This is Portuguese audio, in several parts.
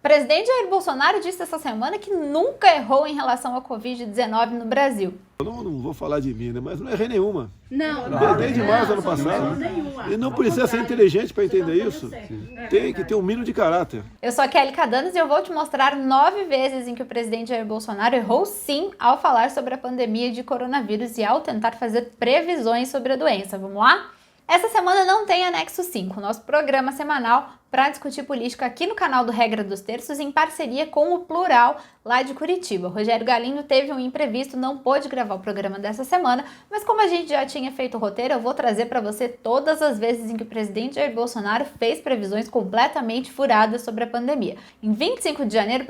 O presidente Jair Bolsonaro disse essa semana que nunca errou em relação à Covid-19 no Brasil. Eu não vou falar de mim, né? Mas não errei nenhuma. Não. Desde março do ano passado. E não precisa ser inteligente para entender isso. Tem que ter um mínimo de caráter. Eu sou a Kelly Cadanos e eu vou te mostrar 9 vezes em que o presidente Jair Bolsonaro errou sim ao falar sobre a pandemia de coronavírus e ao tentar fazer previsões sobre a doença. Vamos lá? Essa semana não tem Anexo 5, nosso programa semanal para discutir política aqui no canal do Regra dos Terços em parceria com o Plural lá de Curitiba. O Rogério Galindo teve um imprevisto, não pôde gravar o programa dessa semana, mas como a gente já tinha feito o roteiro, eu vou trazer para você todas as vezes em que o presidente Jair Bolsonaro fez previsões completamente furadas sobre a pandemia. Em 25 de janeiro,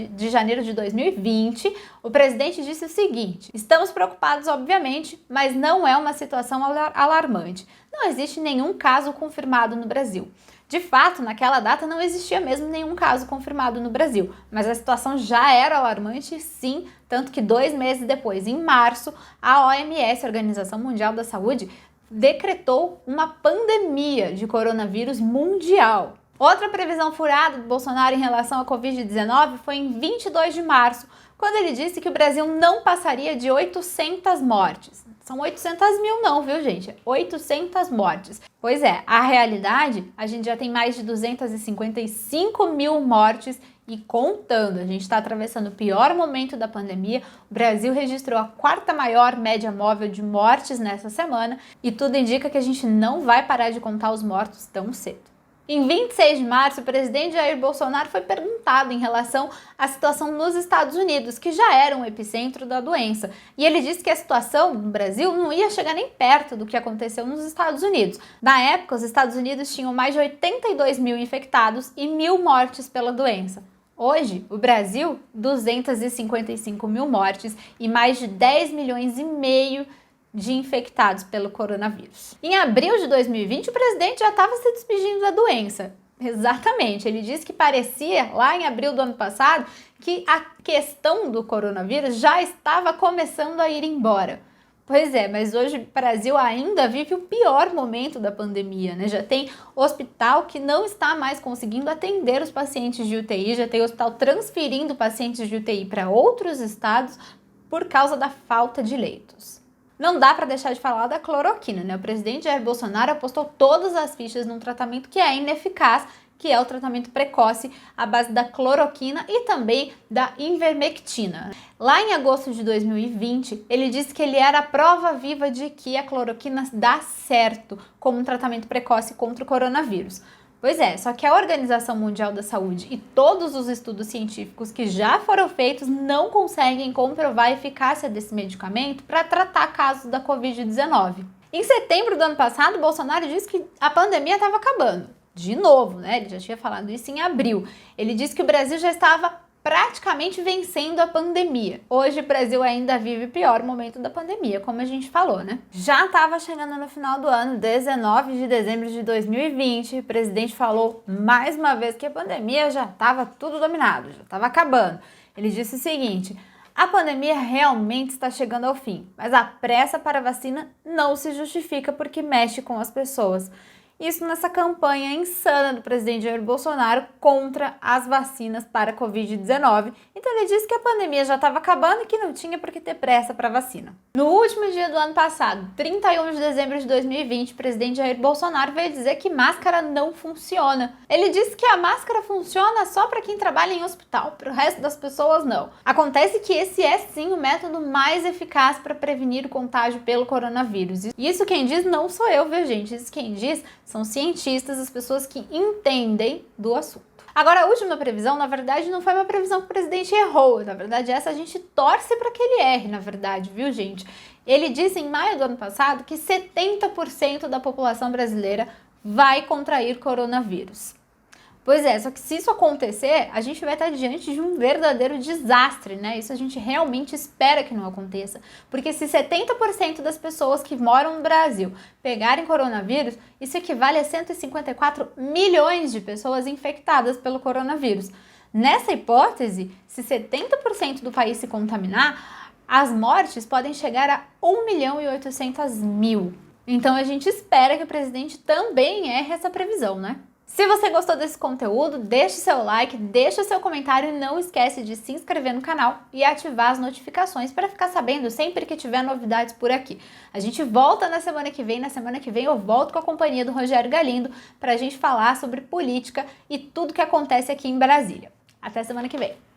de janeiro de 2020, o presidente disse o seguinte: estamos preocupados, obviamente, mas não é uma situação alarmante. Não existe nenhum caso confirmado no Brasil. De fato, naquela data não existia mesmo nenhum caso confirmado no Brasil, mas a situação já era alarmante, sim, tanto que 2 meses depois, em março, a OMS, a Organização Mundial da Saúde, decretou uma pandemia de coronavírus mundial. Outra previsão furada do Bolsonaro em relação à Covid-19 foi em 22 de março, quando ele disse que o Brasil não passaria de 800 mortes. São 800 mil não, viu, gente? 800 mortes. Pois é, a realidade, a gente já tem mais de 255 mil mortes e contando. A gente está atravessando o pior momento da pandemia. O Brasil registrou a 4ª maior média móvel de mortes nessa semana e tudo indica que a gente não vai parar de contar os mortos tão cedo. Em 26 de março, o presidente Jair Bolsonaro foi perguntado em relação à situação nos Estados Unidos, que já era um epicentro da doença. E ele disse que a situação no Brasil não ia chegar nem perto do que aconteceu nos Estados Unidos. Na época, os Estados Unidos tinham mais de 82 mil infectados e 1.000 mortes pela doença. Hoje, o Brasil, 255 mil mortes e mais de 10 milhões e meio de infectados pelo coronavírus. Em abril de 2020, o presidente já estava se despedindo da doença. Exatamente, ele disse que parecia, lá em abril do ano passado, que a questão do coronavírus já estava começando a ir embora. Pois é, mas hoje o Brasil ainda vive o pior momento da pandemia, né? Já tem hospital que não está mais conseguindo atender os pacientes de UTI, já tem hospital transferindo pacientes de UTI para outros estados por causa da falta de leitos. Não dá para deixar de falar da cloroquina, né? O presidente Jair Bolsonaro apostou todas as fichas num tratamento que é ineficaz, que é o tratamento precoce à base da cloroquina e também da ivermectina. Lá em agosto de 2020, ele disse que ele era a prova viva de que a cloroquina dá certo como um tratamento precoce contra o coronavírus. Pois é, só que a Organização Mundial da Saúde e todos os estudos científicos que já foram feitos não conseguem comprovar a eficácia desse medicamento para tratar casos da Covid-19. Em setembro do ano passado, Bolsonaro disse que a pandemia estava acabando. De novo, né? Ele já tinha falado isso em abril. Ele disse que o Brasil já estava praticamente vencendo a pandemia. Hoje o Brasil ainda vive o pior momento da pandemia, como a gente falou, né? Já estava chegando no final do ano, 19 de dezembro de 2020, o presidente falou mais uma vez que a pandemia já estava tudo dominado, já estava acabando. Ele disse o seguinte: a pandemia realmente está chegando ao fim, mas a pressa para a vacina não se justifica porque mexe com as pessoas. Isso nessa campanha insana do presidente Jair Bolsonaro contra as vacinas para a Covid-19. Então ele disse que a pandemia já estava acabando e que não tinha por que ter pressa para a vacina. No último dia do ano passado, 31 de dezembro de 2020, o presidente Jair Bolsonaro veio dizer que máscara não funciona. Ele disse que a máscara funciona só para quem trabalha em hospital, para o resto das pessoas não. Acontece que esse é sim o método mais eficaz para prevenir o contágio pelo coronavírus. E isso quem diz não sou eu, viu, gente? Isso quem diz são cientistas, as pessoas que entendem do assunto. Agora, a última previsão, na verdade, não foi uma previsão que o presidente errou. Na verdade, essa a gente torce para que ele erre, na verdade, viu, gente? Ele disse em maio do ano passado que 70% da população brasileira vai contrair coronavírus. Pois é, só que se isso acontecer, a gente vai estar diante de um verdadeiro desastre, né? Isso a gente realmente espera que não aconteça. Porque se 70% das pessoas que moram no Brasil pegarem coronavírus, isso equivale a 154 milhões de pessoas infectadas pelo coronavírus. Nessa hipótese, se 70% do país se contaminar, as mortes podem chegar a 1.800.000. Então a gente espera que o presidente também erre essa previsão, né? Se você gostou desse conteúdo, deixe seu like, deixe seu comentário e não esquece de se inscrever no canal e ativar as notificações para ficar sabendo sempre que tiver novidades por aqui. A gente volta na semana que vem eu volto com a companhia do Rogério Galindo para a gente falar sobre política e tudo que acontece aqui em Brasília. Até semana que vem!